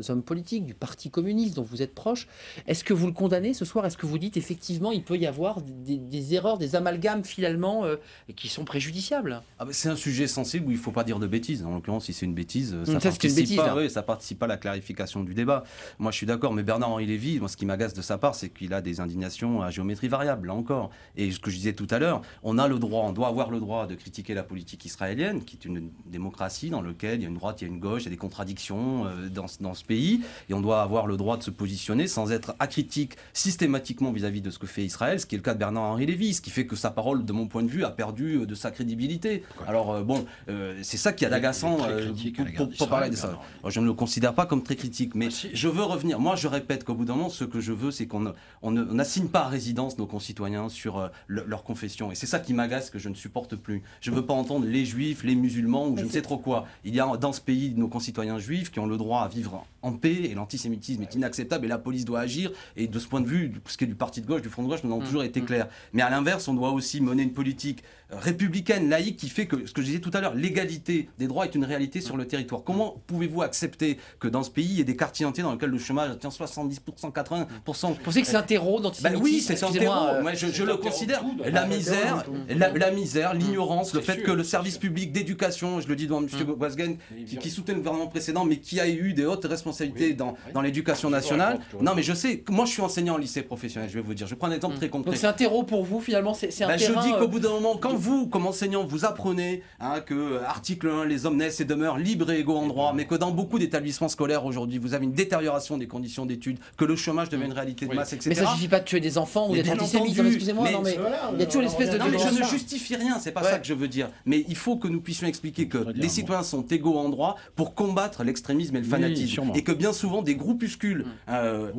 hommes politiques, du Parti communiste dont vous êtes proche, est-ce que vous le condamnez ce soir? Est-ce que vous dites effectivement il peut y avoir des erreurs, des amalgames finalement qui sont préjudiciables? C'est un sujet sensible où il ne faut pas dire de bêtises. En l'occurrence, si c'est une bêtise, ça participe pas à la clarification du débat. Moi, je suis d'accord, mais Bernard-Henri Lévy, moi, ce qui m'agace de sa part, c'est qu'il a des indignations à géométrie variable, là encore. Et ce que je disais tout à l'heure, on doit avoir le droit de critiquer la politique israélienne, qui est une démocratie dans laquelle il y a une droite, il y a une gauche, il y a des contradictions dans ce pays, et on doit avoir le droit de se positionner sans être acritique systématiquement vis-à-vis de ce que fait Israël, ce qui est le cas de Bernard-Henri Lévy, ce qui fait que sa parole, de mon point de vue, a perdu de sa crédibilité. Alors, C'est ça qui est agaçant pour parler de ça. Moi, je ne le considère pas comme très critique, mais je veux revenir. Moi, je répète qu'au bout d'un moment, ce que je veux, c'est qu'on n'assigne pas à résidence nos concitoyens sur leur confession. Et c'est ça qui m'agace, que je ne supporte plus. Je ne veux pas entendre les juifs, les musulmans ou je ne sais trop quoi. Il y a dans ce pays nos concitoyens juifs qui ont le droit à vivre en paix, et l'antisémitisme est inacceptable et la police doit agir. Et de ce point de vue, ce qui est du parti de gauche, du front de gauche, nous avons toujours été clairs. Mais à l'inverse, on doit aussi mener une politique républicaine, laïque, qui fait que, ce que je disais tout à l'heure, l'égalité des droits est une réalité sur le territoire. Comment pouvez-vous accepter que dans ce pays, il y ait des quartiers entiers dans lesquels le chômage atteint 70%, 80%? Vous pensez que c'est un terreau d'antisémitisme? Oui, c'est un terreau. Moi, je le considère. La misère, l'ignorance, le fait que le service public d'éducation, je le dis devant M. Guasguen, qui soutenait le gouvernement précédent, mais qui a eu des hautes responsabilités dans l'éducation nationale. Non, mais je sais, moi je suis enseignant en lycée professionnel, je vais vous dire. Je prends un exemple très concret. Donc c'est un terreau pour vous, finalement, c'est un terrain... Je dis qu'au bout d'un moment, quand vous, comme enseignant, vous apprenez que article 1, les hommes naissent et demeurent libres et égaux en droit, mais que dans beaucoup d'établissements scolaires aujourd'hui, vous avez une détérioration des conditions d'études, que le chômage devient une réalité de masse, etc. Mais ça ne suffit pas de tuer des enfants ou d'être antisémite, excusez-moi, non mais il y a toujours l'espèce de... Non mais je ne justifie rien, c'est pas ça que je veux dire. Mais il faut que nous puissions expliquer que les citoyens sont égaux en droit pour combattre l'extrémisme et le fanatisme. Et que bien souvent des groupuscules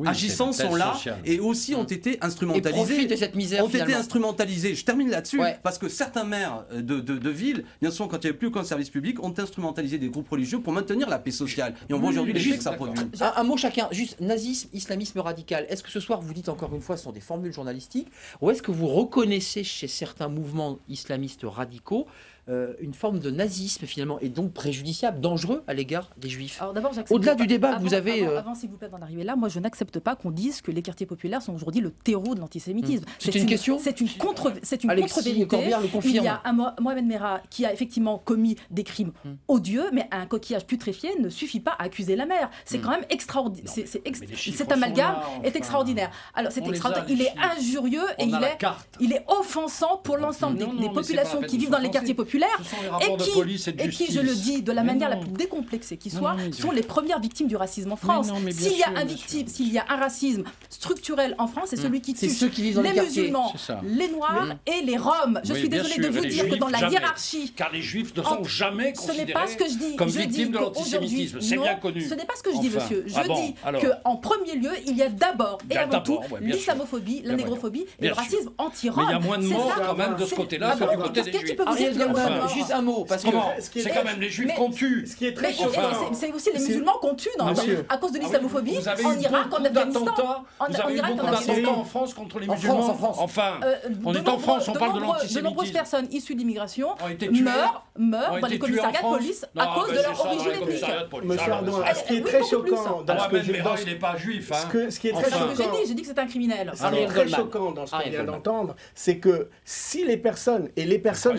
agissants sont là et aussi ont été instrumentalisés. Et profitent de cette misère, été instrumentalisés. Je termine là-dessus, parce que certains maires de villes, bien sûr, quand il n'y avait plus aucun service public, ont instrumentalisé des groupes religieux pour maintenir la paix sociale. Et on voit aujourd'hui l'effet que ça produit. Un mot chacun, juste nazisme, islamisme radical. Est-ce que ce soir, vous dites encore une fois, ce sont des formules journalistiques, ou est-ce que vous reconnaissez chez certains mouvements islamistes radicaux une forme de nazisme finalement, et donc préjudiciable, dangereux à l'égard des juifs? Alors d'abord, au-delà du débat, vous avez... Avant, s'il vous plaît, d'en arriver là, moi je n'accepte pas qu'on dise que les quartiers populaires sont aujourd'hui le terreau de l'antisémitisme. C'est une question. C'est une contre-vérité. Il y a un Mohamed Merah qui a effectivement commis des crimes odieux, mais un coquillage putréfié ne suffit pas à accuser la mer. C'est quand même extraordinaire. Cet amalgame est extraordinaire. Alors c'est extraordinaire. Il est injurieux et il est offensant pour l'ensemble des populations qui vivent dans les quartiers populaires. Et qui, je le dis de la manière la plus décomplexée qui soit, sont les premières victimes du racisme en France. S'il y a un racisme structurel en France, c'est celui qui tue les musulmans, les noirs et les roms. Je suis désolée de vous dire que dans la hiérarchie... Car les juifs ne sont jamais considérés comme victimes de l'antisémitisme. C'est bien connu. Ce n'est pas ce que je dis, monsieur. Je dis qu'en premier lieu, il y a d'abord et avant tout l'islamophobie, la négrophobie et le racisme anti-rom. Mais il y a moins de morts quand même de ce côté-là que du côté des juifs. Juste un mot, parce que c'est quand même les juifs qu'on tue. Ce qui est très choquant, c'est aussi les musulmans qu'on tue à cause de l'islamophobie en Irak, en Afghanistan. Vous avez eu beaucoup d'attentats en France contre les musulmans. Enfin, on est en France, on parle de l'antisémitisme. De nombreuses personnes issues de l'immigration meurent dans les commissariats de police à cause de leur origine ethnique. Monsieur Ardouin, ce qui est très choquant dans ce que il n'est pas juif. Ce qui est très choquant, j'ai dit que c'est un criminel. Ce qui est très choquant dans ce qu'on vient d'entendre, c'est que si les personnes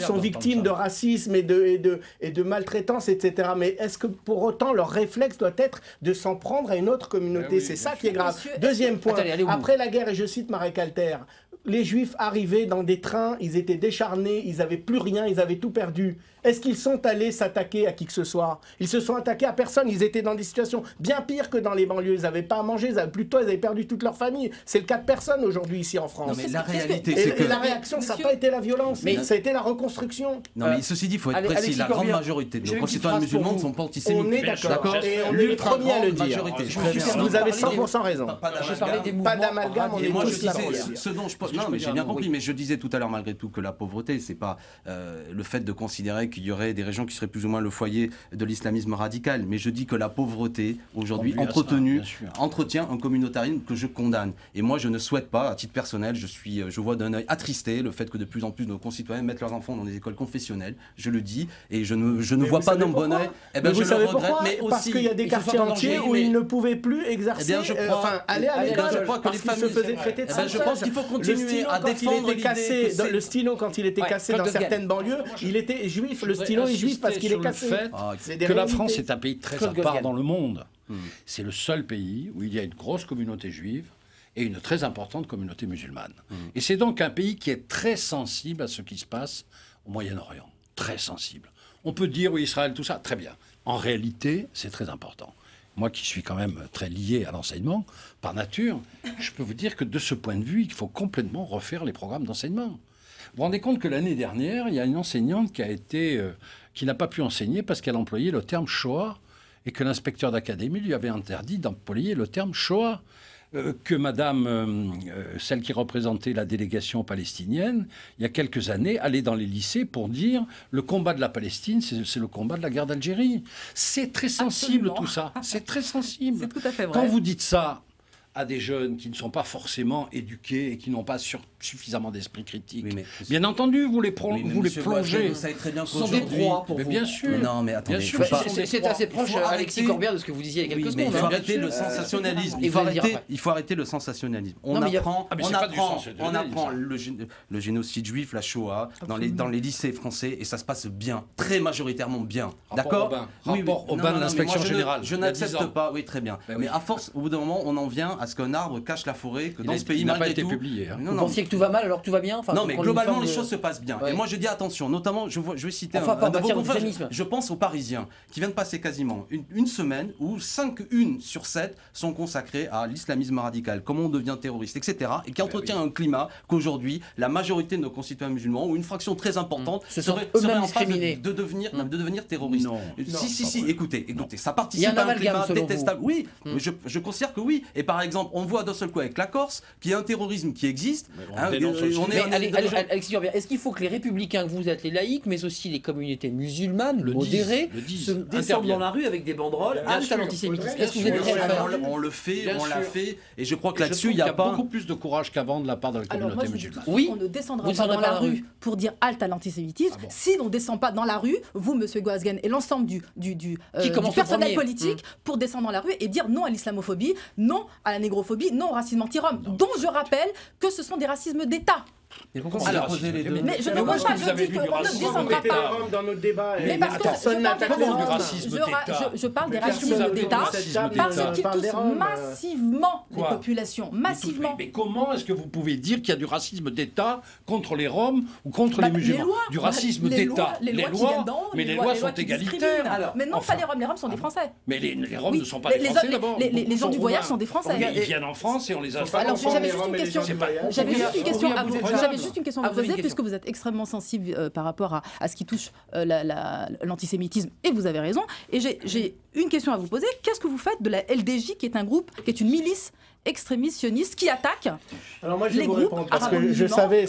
sont victimes de racisme et de maltraitance, etc. Mais est-ce que pour autant leur réflexe doit être de s'en prendre à une autre communauté? C'est ça qui est grave. Deuxième point, après la guerre, et je cite Marek Alter, les Juifs arrivaient dans des trains, ils étaient décharnés, ils n'avaient plus rien, ils avaient tout perdu. Est-ce qu'ils sont allés s'attaquer à qui que ce soit? Ils se sont attaqués à personne, ils étaient dans des situations bien pires que dans les banlieues. Ils n'avaient pas à manger, ils avaient perdu toute leur famille. C'est le cas de personne aujourd'hui ici en France. Non, mais la réalité, c'est que... Et la réaction, ça n'a pas été la violence, mais ça a été la reconstruction. Non, mais ceci dit, il faut être précis. La grande majorité de nos concitoyens musulmans ne sont pas antisémites. On est d'accord. Et on est les premiers à le dire. Vous avez 100% raison. Pas d'amalgame, on est tous là. Non, mais j'ai bien compris. Mais je disais tout à l'heure, malgré tout, que la pauvreté, c'est pas le fait de considérer qu'il y aurait des régions qui seraient plus ou moins le foyer de l'islamisme radical. Mais je dis que la pauvreté, aujourd'hui, entretient un communautarisme que je condamne. Et moi, je ne souhaite pas, à titre personnel, je vois d'un œil attristé le fait que de plus en plus de nos concitoyens mettent leurs enfants dans des écoles confessionnelles. Je le dis, et je ne vois pas d'un bon œil. Vous savez pourquoi? Parce qu'il y a des quartiers entiers où ils ne pouvaient plus exercer, aller à l'école. Je crois que les familles se faisaient traiter de ça. Je pense qu'il faut continuer à défendre l'idée. Le stylo, quand il était cassé dans certaines banlieues, il était juif. Le stylo est juif parce qu'il est cassé. Que la France est un pays très à part dans le monde. C'est le seul pays où il y a une grosse communauté juive et une très importante communauté musulmane. Et c'est donc un pays qui est très sensible à ce qui se passe au Moyen-Orient. Très sensible. On peut dire, oui, Israël, tout ça, très bien. En réalité, c'est très important. Moi qui suis quand même très lié à l'enseignement, par nature, je peux vous dire que de ce point de vue, il faut complètement refaire les programmes d'enseignement. Vous vous rendez compte que l'année dernière, il y a une enseignante qui a été qui n'a pas pu enseigner parce qu'elle employait le terme Shoah et que l'inspecteur d'académie lui avait interdit d'employer le terme Shoah. Que madame, celle qui représentait la délégation palestinienne, il y a quelques années, allait dans les lycées pour dire le combat de la Palestine, c'est le combat de la guerre d'Algérie. C'est très sensible tout ça, c'est très sensible. C'est tout à fait vrai. Quand vous dites ça à des jeunes qui ne sont pas forcément éduqués et qui n'ont pas suffisamment d'esprit critique. Oui, bien entendu, vous les plongez. Vous savez très bien Ce sont des proies pour vous. Bien sûr. Mais non, mais attendez. C'est assez proche, Alexis Corbière, de ce que vous disiez il y a quelques secondes. Il faut arrêter le sensationnalisme. Il faut arrêter le sensationnalisme. On apprend le génocide juif, la Shoah, dans les lycées français, et ça se passe bien, très majoritairement bien. D'accord ? Rapport Aubin de l'inspection générale. Je n'accepte pas, oui, très bien. Mais à force, au bout d'un moment, on en vient à ce qu'un arbre cache la forêt, que dans ce pays, malgré tout... publié. Vous pensiez que tout va mal alors que tout va bien? Non, mais globalement, les choses se passent bien. Et moi, je dis attention, notamment, je vais citer un de vos confrères. Je pense aux Parisiens, qui vient de passer quasiment une semaine où 5 1 sur 7 sont consacrés à l'islamisme radical, comment on devient terroriste, etc. Et qui entretient un climat qu'aujourd'hui, la majorité de nos concitoyens musulmans, ou une fraction très importante, serait en train de devenir terroriste. Si, écoutez, ça participe à un climat détestable. Oui, je considère que oui. Et par exemple, on voit d'un seul coup avec la Corse, qu'il y a un terrorisme qui existe. Alexis Corbière, est-ce qu'il faut que les républicains que vous êtes, les laïcs, mais aussi les communautés musulmanes, modérées, se descendent dans la rue avec des banderoles halte à l'antisémitisme? Est-ce que vous êtes prêts à le faire? On le fait, on l'a fait, et je crois que là-dessus, il y a beaucoup plus de courage qu'avant de la part de la communauté musulmane. Oui, on ne descendra pas dans la rue pour dire halte à l'antisémitisme. Si on ne descend pas dans la rue, vous, monsieur Goasguen, et l'ensemble du personnel politique, pour descendre dans la rue et dire non à l'islamophobie, non à la négrophobie, non au racisme anti-rome, dont je rappelle que ce sont des racismes d'État. Alors, mais je ne vois pas, je dis qu'on ne descendra pas. Dans notre débat, mais parce que je parle des racismes d'État parce qu'ils touchent massivement les populations. Massivement. Mais comment est-ce que vous pouvez dire qu'il y a du racisme d'État contre les Roms ou contre les musulmans? Du racisme d'État. Mais les lois sont égalitaires. Mais non, pas les Roms. Les Roms sont des Français. Mais les Roms ne sont pas des Français d'abord. Les gens du voyage sont des Français. Ils viennent en France et on les a pas. Alors j'avais juste une question. J'avais juste une question à vous. J'avais juste une question à vous poser, puisque vous êtes extrêmement sensible par rapport à ce qui touche l'antisémitisme, et vous avez raison. Et j'ai une question à vous poser. Qu'est-ce que vous faites de la LDJ, qui est un groupe, qui est une milice extrémiste sioniste qui attaque les groupes arabes musulmans et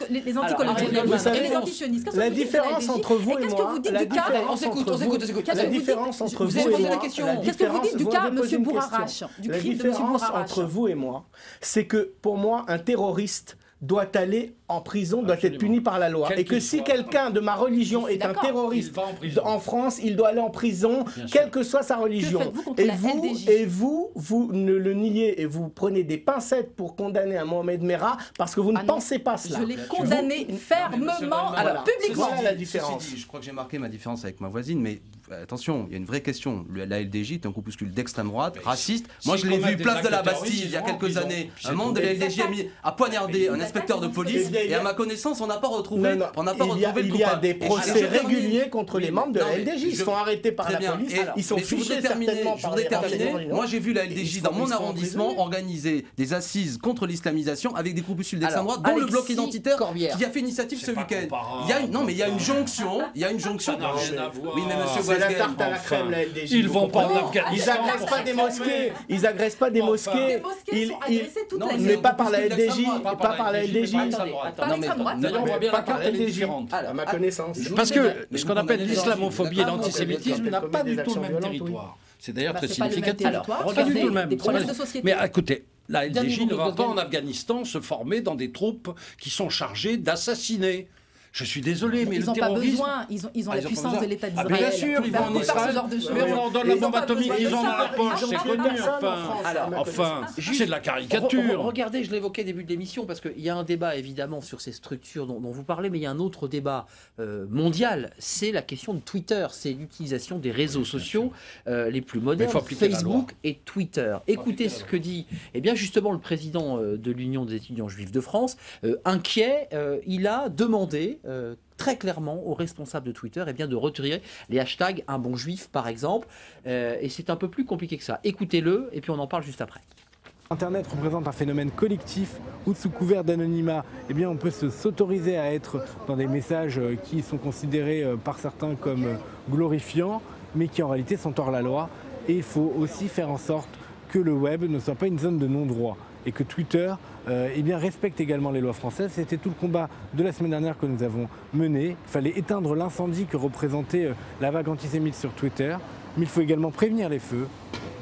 les anticolonialistes et les antisionistes? La différence entre vous et moi... Qu'est-ce que vous dites du cas... On s'écoute. La différence entre vous et moi... Qu'est-ce que vous dites du cas M. Bourarache, du crime de M. Bourarache? La différence entre vous et moi, c'est que pour moi, un terroriste doit aller en prison, doit être puni par la loi. Et que si quelqu'un de ma religion est un terroriste en France, il doit aller en prison, quelle que soit sa religion. Et vous ne le niez et vous prenez des pincettes pour condamner un Mohamed Merah parce que vous ne pensez pas cela. Je l'ai condamné fermement, publiquement. Voilà la différence. Je crois que j'ai marqué ma différence avec ma voisine, mais attention, il y a une vraie question. La LDJ est un groupuscule d'extrême droite, raciste. Moi, je l'ai vu place de la Bastille il y a quelques années. Un membre de la LDJ a poignardé un inspecteur de police. Et à ma connaissance, on n'a pas retrouvé le coupable. Il y a des procès réguliers contre les membres de la LDJ. Ils sont arrêtés par la police. Ils sont fichés certainement par les renseignements. Moi, j'ai vu la LDJ dans mon arrondissement organiser des assises contre l'islamisation avec des groupuscules d'extrême droite, dont le bloc identitaire qui a fait initiative ce week-end. Non, mais il y a une jonction. Oui, mais monsieur c'est la tarte à la crème, la LDJ. Ils vont pas en Afghanistan. Ils agressent pas des mosquées. Ils agressent pas des mosquées. Mais pas par la LDJ. Pas par la LDJ. Pas par la LDJ. À ma connaissance. Parce que ce qu'on appelle l'islamophobie et l'antisémitisme n'a pas du tout le même territoire. C'est d'ailleurs très significatif. Pas du tout le même. Mais écoutez, la LDJ ne va pas en Afghanistan se former dans des troupes qui sont chargées d'assassiner. Je suis désolé, mais ils le terrorisme... ils ont la puissance de l'État d'Israël. Bien sûr, ils vont en Israël, mais on leur donne la bombe atomique, ils ont dans leur poche, c'est connu, enfin, c'est de la caricature. Regardez, je l'évoquais au début de l'émission, parce qu'il y a un débat évidemment sur ces structures dont vous parlez, mais il y a un autre débat mondial, c'est la question de Twitter, c'est l'utilisation des réseaux sociaux les plus modernes, Facebook et Twitter. Écoutez ce que dit, eh bien justement, le président de l'Union des étudiants juifs de France, inquiet, il a demandé très clairement aux responsables de Twitter de retirer les hashtags un bon juif par exemple, et c'est un peu plus compliqué que ça. Écoutez-le et puis on en parle juste après. Internet représente un phénomène collectif où, sous couvert d'anonymat, eh bien, on peut s'autoriser à être dans des messages qui sont considérés par certains comme glorifiants, mais qui en réalité sont hors la loi. Et il faut aussi faire en sorte que le web ne soit pas une zone de non-droit et que Twitter eh bien, respecte également les lois françaises. C'était tout le combat de la semaine dernière que nous avons mené. Il fallait éteindre l'incendie que représentait la vague antisémite sur Twitter, mais il faut également prévenir les feux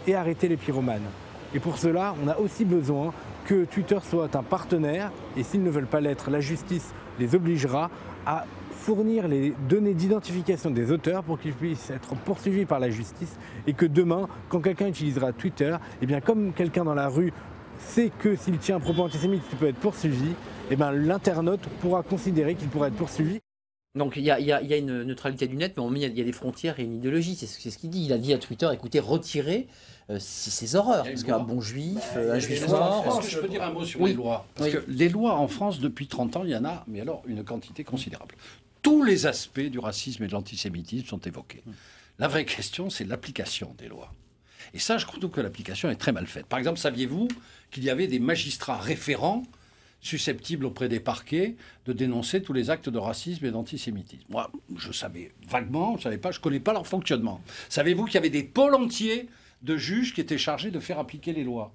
et arrêter les pyromanes. Et pour cela, on a aussi besoin que Twitter soit un partenaire, et s'ils ne veulent pas l'être, la justice les obligera à fournir les données d'identification des auteurs pour qu'ils puissent être poursuivis par la justice, et que demain, quand quelqu'un utilisera Twitter, eh bien, comme quelqu'un dans la rue sait que s'il tient un propos antisémite, il peut être poursuivi, eh bien, l'internaute pourra considérer qu'il pourra être poursuivi. Donc il y a une neutralité du net, mais il y a des frontières et une idéologie. C'est ce qu'il dit. Il a dit à Twitter, écoutez, retirez ces horreurs. Parce qu'un bon juif, un juif mort... Est-ce que je peux dire un mot sur les lois? Parce que les lois en France, depuis 30 ans, il y en a, mais alors une quantité considérable. Tous les aspects du racisme et de l'antisémitisme sont évoqués. La vraie question, c'est l'application des lois. Et ça, je trouve que l'application est très mal faite. Par exemple, saviez-vous qu'il y avait des magistrats référents susceptibles auprès des parquets de dénoncer tous les actes de racisme et d'antisémitisme? Moi, je savais vaguement, je ne savais pas, je ne connais pas leur fonctionnement. Savez-vous qu'il y avait des pôles entiers de juges qui étaient chargés de faire appliquer les lois?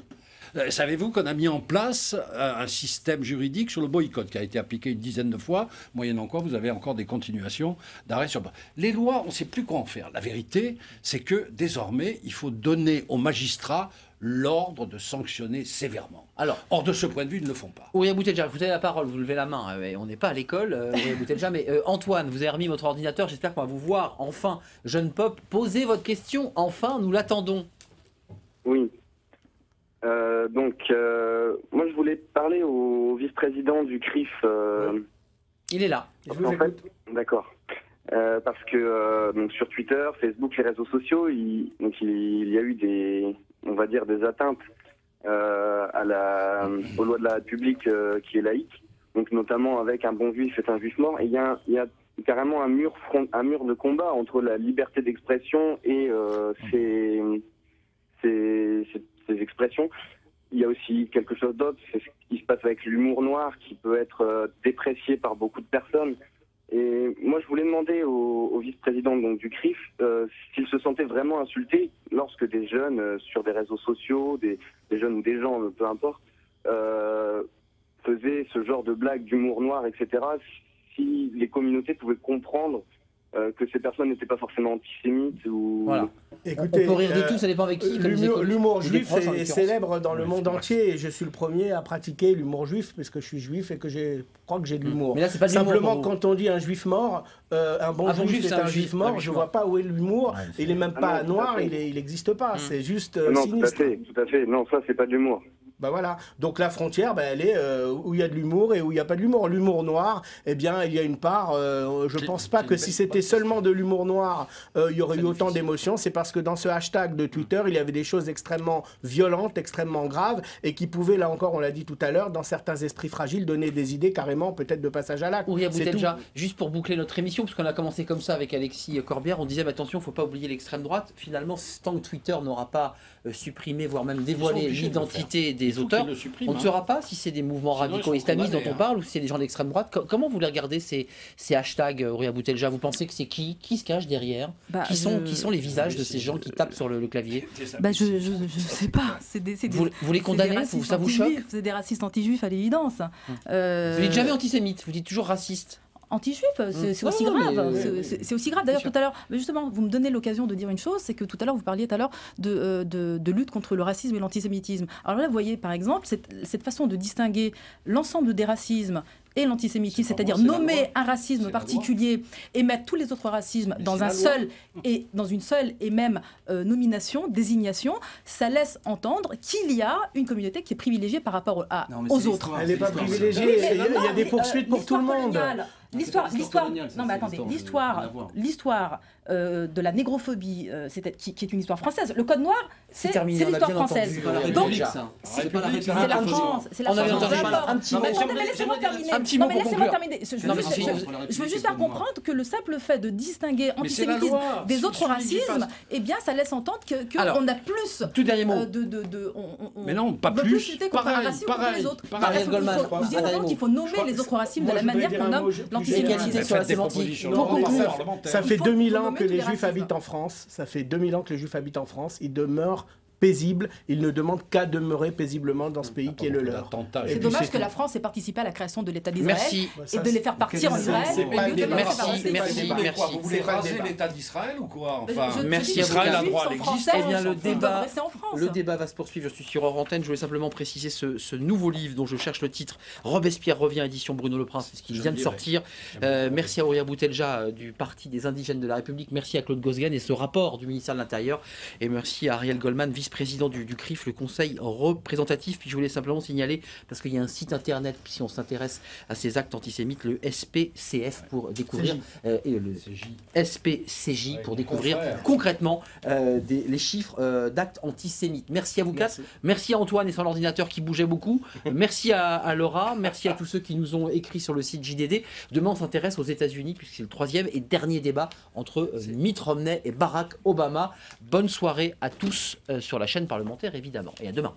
Savez-vous qu'on a mis en place un système juridique sur le boycott qui a été appliqué une dizaine de fois, moyennant quoi vous avez encore des continuations d'arrêt sur... Les lois, on ne sait plus quoi en faire. La vérité, c'est que désormais, il faut donner aux magistrats l'ordre de sanctionner sévèrement. Alors, or, de ce point de vue, ils ne le font pas. Ouria Boutelja, vous avez la parole, vous levez la main. On n'est pas à l'école, Ouria Boutelja, mais Antoine, vous avez remis votre ordinateur. J'espère qu'on va vous voir enfin, jeune pop. Posez votre question, enfin, nous l'attendons. Oui. Moi, je voulais parler au vice-président du CRIF. Il est là. En fait, d'accord. Parce que donc sur Twitter, Facebook, les réseaux sociaux, il y a eu des atteintes aux lois de la République qui est laïque, donc notamment avec un bon juif est un juif mort. Et il y a carrément un mur de combat entre la liberté d'expression et ces expressions. Il y a aussi quelque chose d'autre, c'est ce qui se passe avec l'humour noir qui peut être déprécié par beaucoup de personnes. Et moi, je voulais demander au vice-président donc, du CRIF s'il se sentait vraiment insulté lorsque des jeunes sur des réseaux sociaux, des jeunes ou des gens, peu importe, faisaient ce genre de blagues d'humour noir, etc. Si les communautés pouvaient comprendre que ces personnes n'étaient pas forcément antisémites ou... Voilà. Écoutez, on peut rire de tout, ça dépend avec qui. L'humour juif est célèbre dans le monde entier et je suis le premier à pratiquer l'humour juif parce que je suis juif et que je crois que j'ai de l'humour. Mais là, c'est pas de l'humour. Simplement, quand on dit un juif mort, un bon juif c'est un juif mort, je ne vois pas où est l'humour. Il n'est même pas noir, il n'existe pas. C'est juste sinistre. Tout à fait. Non, ça, c'est pas de l'humour. Ben voilà, donc la frontière, elle est où il y a de l'humour et où il n'y a pas de l'humour. L'humour noir, eh bien, il y a une part, je ne pense pas que si c'était seulement de l'humour noir, il y aurait eu autant d'émotions. C'est parce que dans ce hashtag de Twitter, il y avait des choses extrêmement violentes, extrêmement graves, et qui pouvaient, là encore, on l'a dit tout à l'heure, dans certains esprits fragiles, donner des idées carrément, peut-être de passage à l'acte. Ouria Boutelja, juste pour boucler notre émission, parce qu'on a commencé comme ça avec Alexis Corbière, on disait, attention, il ne faut pas oublier l'extrême droite. Finalement, tant que Twitter n'aura pas supprimé, voire même dévoilé l'identité des auteurs, on ne saura pas si c'est des mouvements radicaux islamistes dont on parle ou si c'est des gens d'extrême droite. Comment vous les regardez ces hashtags, Ouria Boutelja? Vous pensez que c'est qui se cache derrière? Qui sont les visages de ces gens qui tapent sur le clavier? Je sais pas. Vous les condamnez? Ça vous choque? C'est des racistes anti-juifs à l'évidence. Vous n'êtes jamais antisémite, vous dites toujours raciste. Anti-juif, c'est aussi grave. C'est aussi grave. D'ailleurs, tout à l'heure, justement, vous me donnez l'occasion de dire une chose, c'est que tout à l'heure, vous parliez tout à l'heure de lutte contre le racisme et l'antisémitisme. Alors là, vous voyez, par exemple, cette façon de distinguer l'ensemble des racismes et l'antisémitisme, c'est-à-dire nommer un racisme particulier et mettre tous les autres racismes dans une seule et même nomination, désignation, ça laisse entendre qu'il y a une communauté qui est privilégiée par rapport aux autres. Elle n'est pas privilégiée, il y a des poursuites pour tout le monde. l'histoire, coloniale, ça, non mais c'est attendez, l'histoire, rien à voir. l'histoire de la négrophobie, qui est une histoire française. Le Code noir, c'est l'histoire française. Donc, c'est pas la République, c'est la France, c'est la France. Un petit mot. Mais laissez-moi terminer. Un petit mot Non, mais pour laissez-moi conclure. terminer. Je veux juste faire comprendre que le simple fait de distinguer antisémitisme des autres racismes, eh bien, ça laisse entendre qu'on a plus. Tout dernier mot. Mais non, pas on veut plus. lutter contre un racisme contre les autres. Je dis simplement qu'il faut nommer les autres racismes de la manière qu'on nomme l'antisémitisme. Sur la sémantique. Ça fait 2000 ans que les Juifs habitent en France. Ça fait 2000 ans que les Juifs habitent en France. Ils demeurent paisibles. Ils ne demandent qu'à demeurer paisiblement dans ce pays qui est le leur. C'est dommage que la France ait participé à la création de l'État d'Israël et de les faire partir en Israël. Merci. Vous voulez raser l'État d'Israël ou quoi? Enfin, merci à vous. Israël a droit à l'existence. Eh bien, le débat va se poursuivre. Je suis sur Hors Antenne. Je voulais simplement préciser ce nouveau livre dont je cherche le titre. Robespierre revient, édition Bruno Le Prince, ce qui vient de sortir. Merci à Auria Boutelja du Parti des Indigènes de la République. Merci à Claude Gosgan et ce rapport du ministère de l'Intérieur. Et merci à Ariel Goldman, vice-président du CRIF, le Conseil représentatif. Puis je voulais simplement signaler, parce qu'il y a un site internet, si on s'intéresse à ces actes antisémites, le SPCF pour découvrir, et le SPCJ pour découvrir concrètement les chiffres d'actes antisémites. Merci à vous quatre. Merci à Antoine et son ordinateur qui bougeait beaucoup. Merci à Laura. Merci à tous ceux qui nous ont écrit sur le site JDD. Demain, on s'intéresse aux États-Unis, puisque c'est le troisième et dernier débat entre Mitt Romney et Barack Obama. Bonne soirée à tous sur la chaîne parlementaire, évidemment. Et à demain.